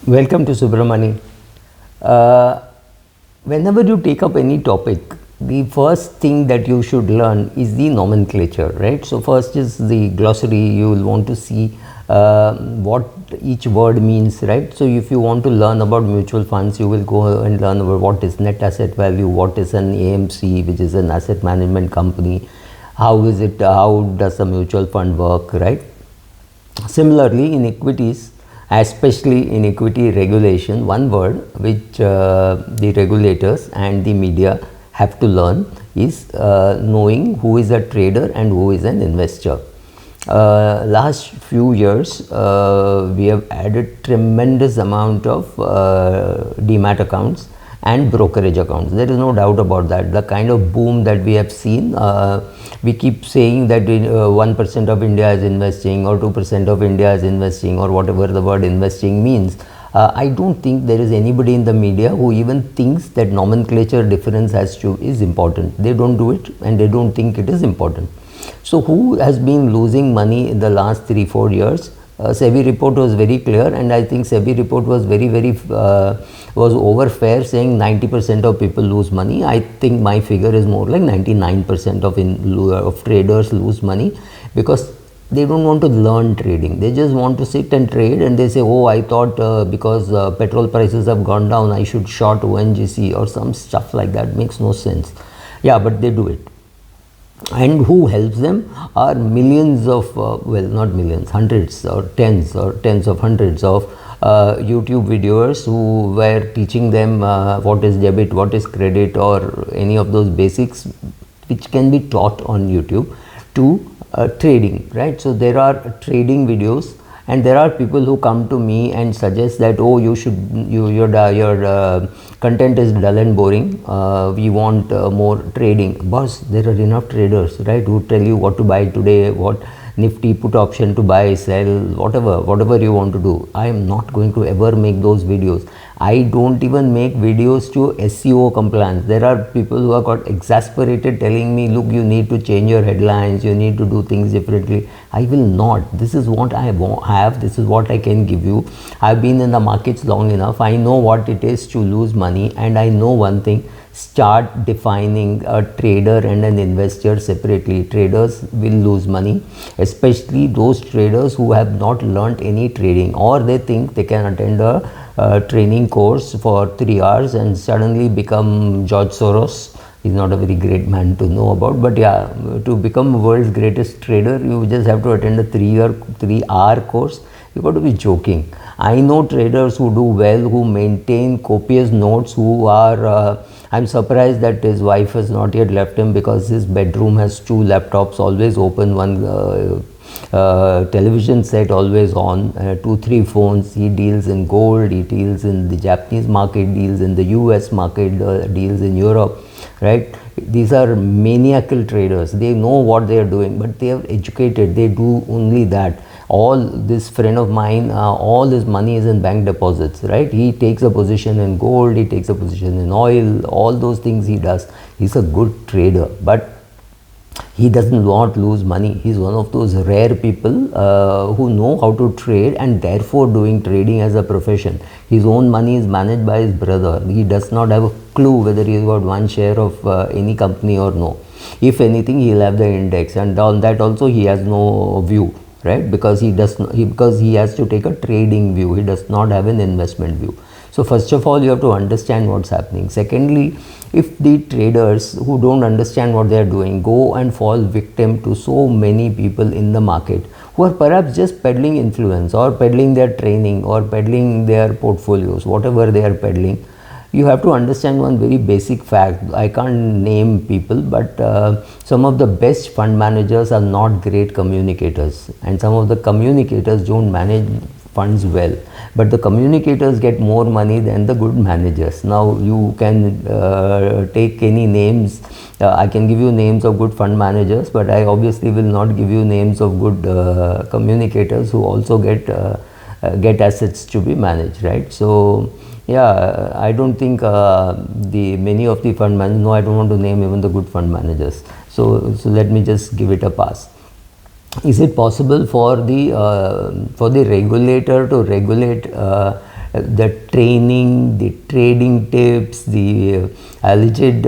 Welcome to Subramani. Uh, Whenever you take up any topic, the first thing that you should learn is the nomenclature, right? So, first is the glossary. You will want to see what each word means, right? So, if you want to learn about mutual funds, you will go and learn about what is net asset value, what is an AMC, which is an asset management company, how is it, how does a mutual fund work, right? Similarly, in equities, especially in equity regulation, one word which the regulators and the media have to learn is knowing who is a trader and who is an investor. Last few years, we have added tremendous amount of demat accounts and brokerage accounts. There is no doubt about that. The kind of boom that we have seen, we keep saying that 1% of India is investing or 2% of India is investing or whatever the word investing means. I don't think there is anybody in the media who even thinks that nomenclature difference is important. They don't do it and they don't think it is important. So who has been losing money in the last 3-4 years? SEBI report was very clear, and I think SEBI report was very was over fair, saying 90% of people lose money. I think my figure is more like 99% of traders lose money because they don't want to learn trading. They just want to sit and trade, and they say, oh, I thought because petrol prices have gone down, I should short ONGC or some stuff like that. Makes no sense. Yeah, but they do it. And who helps them are millions of well, not millions, hundreds or tens of hundreds of YouTube videos who were teaching them what is debit, what is credit, or any of those basics which can be taught on YouTube to trading, right? So there are trading videos, and there are people who come to me and suggest that, oh, your content is dull and boring, we want more trading. Boss, there are enough traders, right, who tell you what to buy today, what nifty put option to buy, sell, whatever you want to do. I am not going to ever make those videos. I don't even make videos to SEO compliance. There are people who have got exasperated telling me, look, you need to change your headlines, you need to do things differently. I will not. This is what I have, this is what I can give you. I've been in the markets long enough. I know what it is to lose money, and I know one thing: start defining a trader and an investor separately. Traders will lose money, especially those traders who have not learnt any trading, or they think they can attend a training course for 3 hours and suddenly become George Soros. He's not a very great man to know about, but yeah, to become world's greatest trader, you just have to attend a 3-hour course. You got to be joking. I know traders who do well, who maintain copious notes, who are I'm surprised that his wife has not yet left him, because his bedroom has 2 laptops always open, one television set always on, 2-3 phones. He deals in gold, he deals in the Japanese market, deals in the US market, deals in Europe, right? These are maniacal traders. They know what they are doing, but they are educated. They do only that. All this friend of mine, all his money is in bank deposits, right? He takes a position in gold, he takes a position in oil, all those things he does. He's a good trader, but he does not lose money. He's one of those rare people who know how to trade, and therefore doing trading as a profession. His own money is managed by his brother. He does not have a clue whether he's got 1 share of any company or no. If anything, he'll have the index, and on that also he has no view, right? Because because he has to take a trading view. He does not have an investment view. So first of all, you have to understand what's happening. Secondly, if the traders who don't understand what they are doing go and fall victim to so many people in the market who are perhaps just peddling influence, or peddling their training, or peddling their portfolios, whatever they are peddling, you have to understand one very basic fact. I can't name people, but some of the best fund managers are not great communicators, and some of the communicators don't manage funds well, but the communicators get more money than the good managers. Now you can take any names. I can give you names of good fund managers, but I obviously will not give you names of good communicators who also get assets to be managed, right? So yeah, I don't think many of the fund managers, no, I don't want to name even the good fund managers. So let me just give it a pass. Is it possible for the regulator to regulate the training, the trading tips, the alleged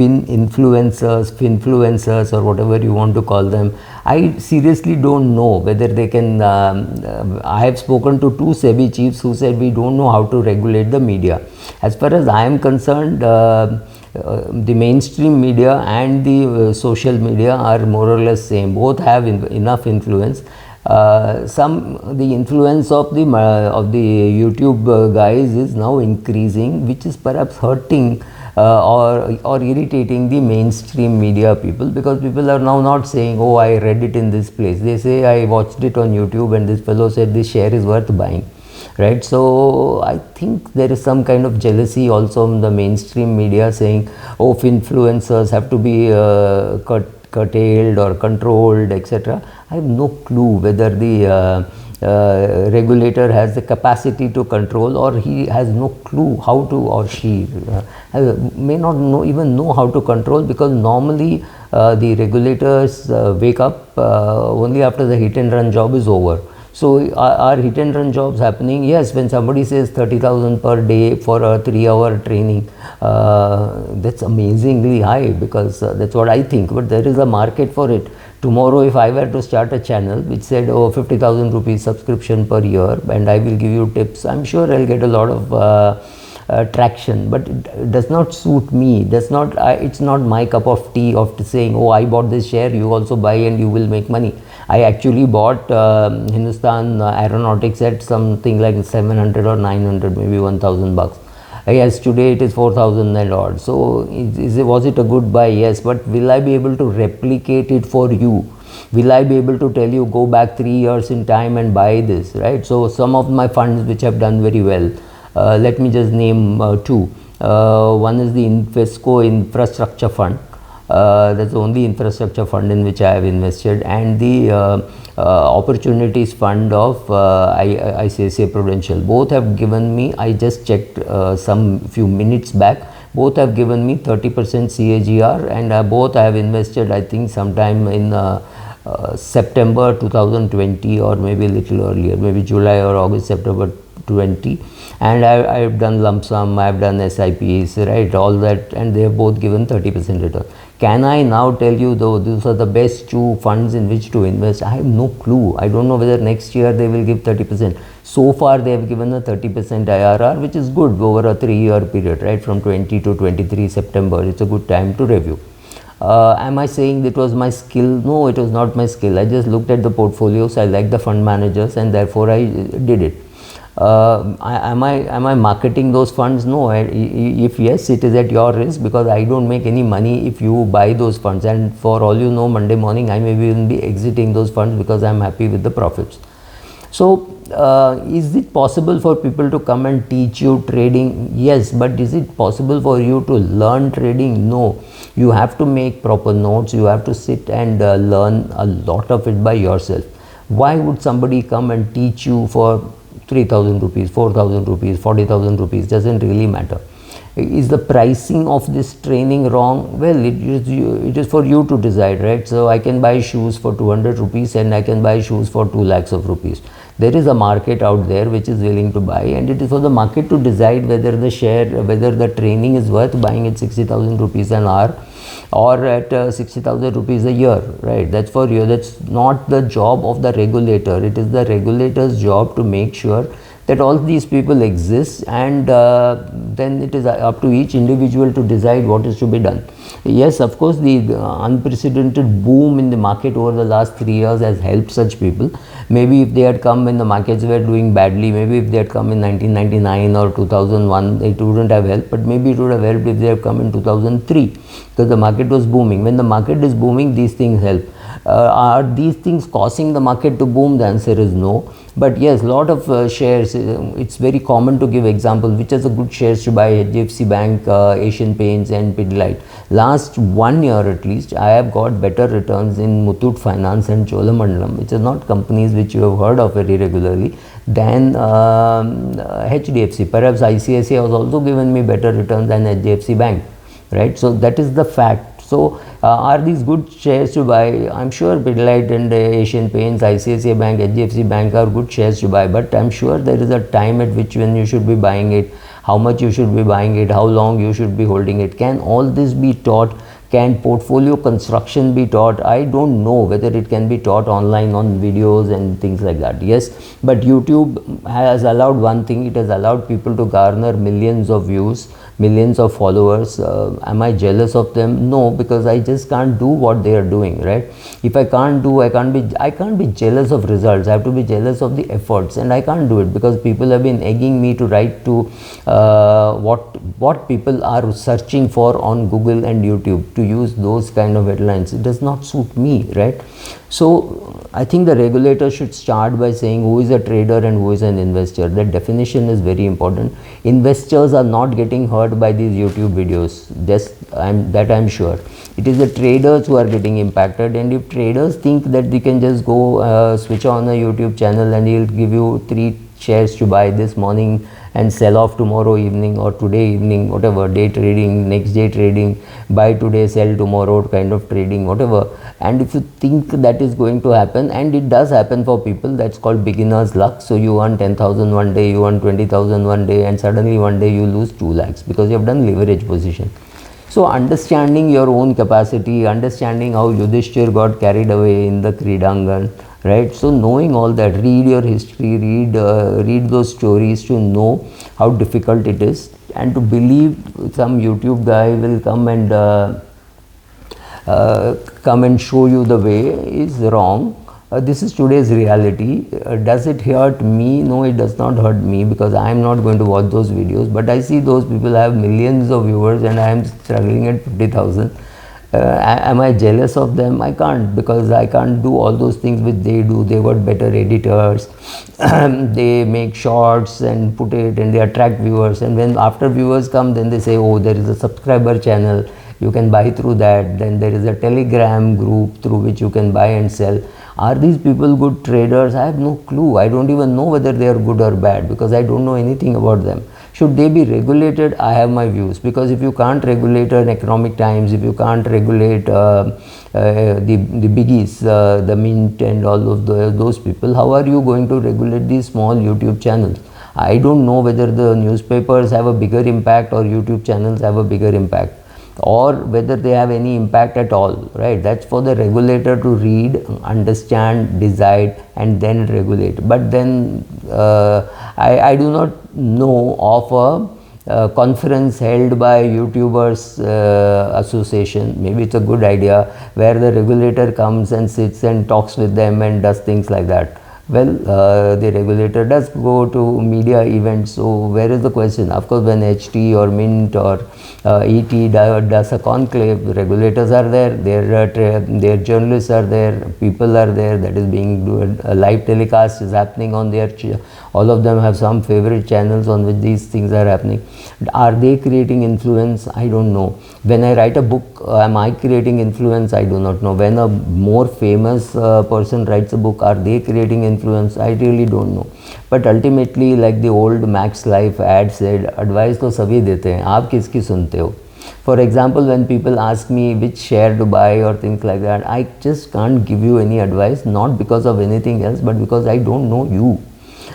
finfluencers or whatever you want to call them. I seriously don't know whether they can. I have spoken to two SEBI chiefs who said we don't know how to regulate the media. As far as I am concerned, the mainstream media and the social media are more or less same. Both have enough influence. The influence of the YouTube guys is now increasing, which is perhaps hurting or irritating the mainstream media people, because people are now not saying, oh, I read it in this place. They say, I watched it on YouTube and this fellow said this share is worth buying. Right. So I think there is some kind of jealousy also in the mainstream media saying, oh, influencers have to be curtailed or controlled, etc. I have no clue whether the regulator has the capacity to control, or he has no clue how to, or she may not even know how to control, because normally the regulators wake up only after the hit and run job is over. So are hit and run jobs happening? Yes, when somebody says 30,000 per day for a 3-hour training, that's amazingly high, because that's what I think, but there is a market for it. Tomorrow if I were to start a channel which said, oh, 50,000 rupees subscription per year and I will give you tips, I'm sure I'll get a lot of traction, but it does not suit me. It's not my cup of tea of saying, oh, I bought this share, you also buy and you will make money. I actually bought Hindustan Aeronautics at something like 700 or 900, maybe 1,000 bucks. Yes, today it is 4,000 and odd. So was it a good buy? Yes, but will I be able to replicate it for you? Will I be able to tell you, go back 3 years in time and buy this, right? So some of my funds which have done very well, let me just name two. One is the Invesco Infrastructure Fund. That's the only infrastructure fund in which I have invested, and the opportunities fund of ICICI Prudential. Both have given me, I just checked some few minutes back, both have given me 30% CAGR, and both I have invested, I think, sometime in September 2020 or maybe a little earlier, maybe July or August, September 20, and I have done lump sum, I have done SIPs, right, all that, and they have both given 30% return. Can I now tell you, though, these are the best two funds in which to invest? I have no clue. I don't know whether next year they will give 30%. So far they have given a 30% IRR, which is good over a 3-year period, right, from 20 to 23 September. It's a good time to review. Am I saying it was my skill? No, it was not my skill. I just looked at the portfolios, I like the fund managers, and therefore I did it. Am I marketing those funds? No. If yes, it is at your risk, because I don't make any money if you buy those funds, and for all you know, Monday morning I may even be exiting those funds because I am happy with the profits. So is it possible for people to come and teach you trading? Yes, but is it possible for you to learn trading? No. You have to make proper notes, you have to sit and learn a lot of it by yourself. Why would somebody come and teach you for 3,000 rupees, 4,000 rupees, 40,000 rupees? Doesn't really matter. Is the pricing of this training wrong? Well, it is for you to decide, right? So I can buy shoes for 200 rupees and I can buy shoes for 2 lakhs of rupees. There is a market out there which is willing to buy, and it is for the market to decide whether the training is worth buying at 60,000 rupees an hour or at 60,000 rupees a year, right? That's for you. That's not the job of the regulator. It is the regulator's job to make sure that all these people exist, and then it is up to each individual to decide what is to be done. Yes, of course, the unprecedented boom in the market over the last 3 years has helped such people. Maybe if they had come when the markets were doing badly, maybe if they had come in 1999 or 2001, it wouldn't have helped, but maybe it would have helped if they had come in 2003, because the market was booming. When the market is booming, these things help. Are these things causing the market to boom? The answer is no. But yes, lot of shares, it's very common to give example which are the good shares to buy: HDFC Bank, Asian Paints and Pidilite. Last 1 year at least, I have got better returns in Muthoot Finance and Cholamandalam, which are not companies which you have heard of very regularly, than HDFC. Perhaps ICICI has also given me better returns than HDFC Bank, right? So that is the fact. So are these good shares to buy? I'm sure Pidilite and Asian Paints, ICICI Bank, HDFC Bank are good shares to buy, but I'm sure there is a time at which when you should be buying it, how much you should be buying it, how long you should be holding it. Can all this be taught? Can portfolio construction be taught? I don't know whether it can be taught online on videos and things like that. Yes, but YouTube has allowed one thing, it has allowed people to garner millions of views, millions of followers. Am I jealous of them? No, because I just can't do what they are doing, right? If I can't do, I can't be jealous of results. I have to be jealous of the efforts, and I can't do it because people have been egging me to write to what people are searching for on Google and YouTube, to use those kind of headlines. It does not suit me, right? So I think the regulator should start by saying who is a trader and who is an investor. That definition is very important. Investors are not getting hurt by these YouTube videos, I'm sure. It is the traders who are getting impacted, and if traders think that they can just go switch on a YouTube channel and he'll give you 3 shares to buy this morning and sell off tomorrow evening or today evening, whatever, day trading, next day trading, buy today, sell tomorrow kind of trading, whatever. And if you think that is going to happen, and it does happen for people, that's called beginner's luck. So you earn 10,000 one day, you earn 20,000 one day, and suddenly one day you lose 2 lakhs because you have done leverage position. So understanding your own capacity, understanding how Yudhishthir got carried away in the Kridangan, right? So knowing all that, read your history, read those stories to know how difficult it is, and to believe some YouTube guy will come and show you the way is wrong. This is today's reality. Does it hurt me? No, it does not hurt me, because I am not going to watch those videos. But I see those people have millions of viewers and I am struggling at 50,000. Am I jealous of them? I can't, because I can't do all those things which they do. They got better editors. They make shorts and put it, and they attract viewers. And when after viewers come, then they say, oh, there is a subscriber channel, you can buy through that. Then there is a Telegram group through which you can buy and sell. Are these people good traders? I have no clue. I don't even know whether they are good or bad, because I don't know anything about them. Should they be regulated? I have my views, because if you can't regulate an Economic Times, if you can't regulate the biggies, the Mint and all of those people, how are you going to regulate these small YouTube channels? I don't know whether the newspapers have a bigger impact or YouTube channels have a bigger impact, or whether they have any impact at all, right? That's for the regulator to read, understand, decide, and then regulate. But then I do not know of a conference held by YouTubers association. Maybe it's a good idea, where the regulator comes and sits and talks with them and does things like that. Well, the regulator does go to media events, so where is the question? Of course, when HT or Mint or ET does a conclave, the regulators are there, their journalists are there, people are there, that is being a live telecast is happening on their, all of them have some favorite channels on which these things are happening. Are they creating influence? I don't know. When I write a book, am I creating influence? I do not know. When a more famous person writes a book, are they creating influence? I really don't know. But ultimately, like the old Max Life ad said, advice तो सभी देते हैं, आप किसकी सुनते हो? For example, when people ask me which share to buy or things like that, I just can't give you any advice, not because of anything else, but because I don't know you.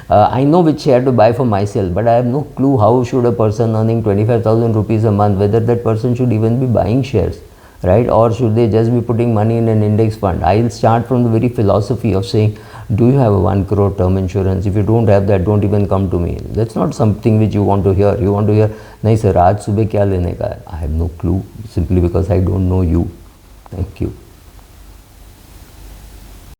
I know which share to buy for myself, but I have no clue how should a person earning 25,000 rupees a month, whether that person should even be buying shares, right? Or should they just be putting money in an index fund? I'll start from the very philosophy of saying, do you have a 1 crore term insurance? If you don't have that, don't even come to me. That's not something which you want to hear. You want to hear, nahi sir, aaj subah kya lene ka hai? I have no clue, simply because I don't know you. Thank you.